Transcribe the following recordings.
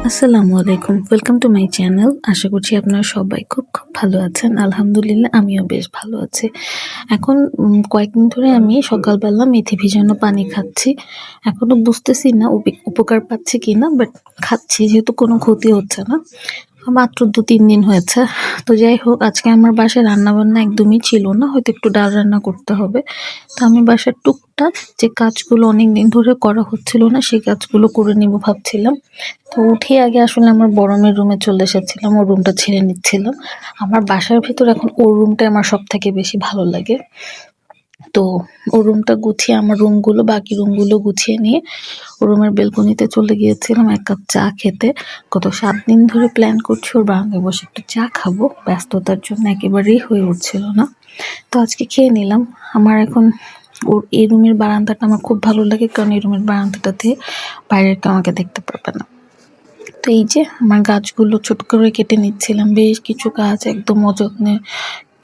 আসসালামু আলাইকুম, welcome to my channel. আশা করছি আপনারা সবাই খুব খুব ভালো আছেন। আলহামদুলিল্লাহ আমিও বেশ ভালো আছি। এখন কয়েকদিন ধরে আমি সকালবেলা মেথি ভিজানো পানি খাচ্ছি। এখনো বুঝতেছি না উপকার পাচ্ছি কিনা, বাট খাচ্ছি যেহেতু কোনো ক্ষতি হচ্ছে না। মাত্র ২-৩ দিন হয়েছে। তো যাই হোক, আজকে আমার বাসায় রান্নাবান্না একদমই ছিল না, হয়তো একটু ডাল রান্না করতে হবে। তো আমি বাসার টুকটাক যে কাজগুলো অনেকদিন ধরে করা হচ্ছিল না সেই কাজগুলো করে নিব ভাবছিলাম। তো উঠে আগে আসলে আমার বড় মেয়ের রুমে চলে এসেছিলাম, ওর রুমটা ছেড়ে নিচ্ছিলাম। আমার বাসার ভিতর এখন ওর রুমটা আমার সব থেকে বেশি ভালো লাগে। তো ওর রুমটা গুছিয়ে আমার বাকি রুমগুলো গুছিয়ে নিয়ে ওর রুমের বেলকনিতে চলে গিয়েছিলাম এক কাপ চা খেতে। গত ৭ দিন ধরে প্ল্যান করছি ওর বারান্দায় বসে একটু চা খাবো, ব্যস্ততার জন্য একেবারেই হয়ে উঠছিল না। তো আজকে খেয়ে নিলাম। আমার এখন ওর এই রুমের বারান্দাটা আমার খুব ভালো লাগে, কারণ এই রুমের বারান্দাটাতে বাইরের কেউ আমাকে দেখতে পারবে না। তো এই যে আমার গাছগুলো ছোট করে কেটে নিচ্ছিলাম, বেশ কিছু গাছ একদম অযত্নে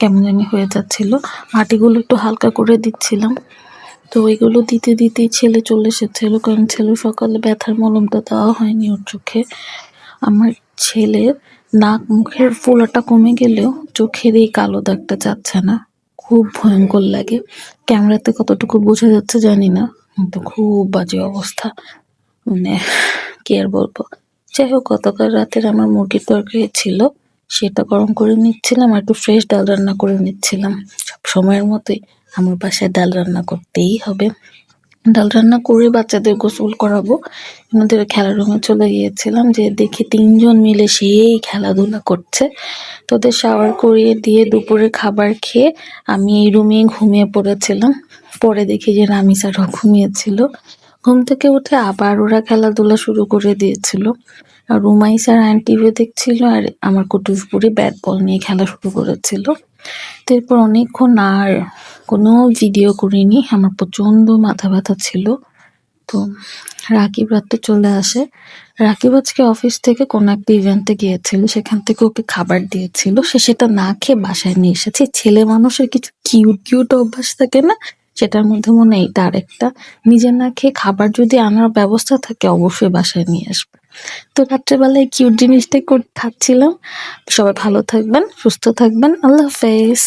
কেমন জানি হয়ে যাচ্ছিল। মাটিগুলো একটু হালকা করে দিচ্ছিলাম। তো এগুলো দিতে দিতেই ছেলে চলে এসেছিল, কারণ ছেলে সকালে ব্যথার মলমটা দেওয়া হয়নি ওর চোখে। আমার ছেলের নাক মুখের ফোলাটা কমে গেলেও চোখের এই কালো দাগটা যাচ্ছে না, খুব ভয়ঙ্কর লাগে। ক্যামেরাতে কতটুকু বোঝা যাচ্ছে জানি না, কিন্তু খুব বাজে অবস্থা। মানে কি আর বলবো। যাই হোক, গতকাল রাতের আমার মুরগির তরকারি ছিল, সেটা গরম করে নিচ্ছিলাম আর একটু ফ্রেশ ডাল রান্না করে নিচ্ছিলাম। সব সময়ের মতোই আমার বাসায় ডাল রান্না করতেই হবে। ডাল রান্না করে বাচ্চাদের গোসল করাবো, ওদের খেলার রুমে চলে গিয়েছিলাম, যে দেখি ৩ জন মিলে সেই খেলাধুলা করছে। তো ওদের শাওয়ার করিয়ে দিয়ে দুপুরে খাবার খেয়ে আমি এই রুমেই ঘুমিয়ে পড়েছিলাম। পরে দেখি যে রামিসারও ঘুমিয়েছিল। ঘুম থেকে উঠে আবার ওরা খেলাধুলা শুরু করে দিয়েছিল। আর রুমাইসার টিভি দেখছিল, আর আমার কুটুসপুরি ব্যাট বল নিয়ে খেলা শুরু করেছিল। তো এরপর অনেকক্ষণ আর কোনো ভিডিও করিনি, আমার প্রচন্ড মাথা ব্যথা ছিল। তো রাকিব রাতে চলে আসে। রাকিব আজকে অফিস থেকে কোনো একটা ইভেন্টে গিয়েছিল, সেখান থেকে ওকে খাবার দিয়েছিল, সে সেটা না খেয়ে বাসায় নিয়ে এসেছে। ছেলে মানুষের কিছু কিউট কিউট অভ্যাস থাকে না, সেটার মধ্যে মনে হয় এটা আরেকটা। নিজে না খেয়ে খাবার যদি আনার ব্যবস্থা থাকে অবশ্যই বাসায় নিয়ে আসবে। তো রাত্রেবেলায় কিউট জিনিসটাই খাচ্ছিলাম। সবাই ভালো থাকবেন, সুস্থ থাকবেন, আল্লাহ হাফেজ।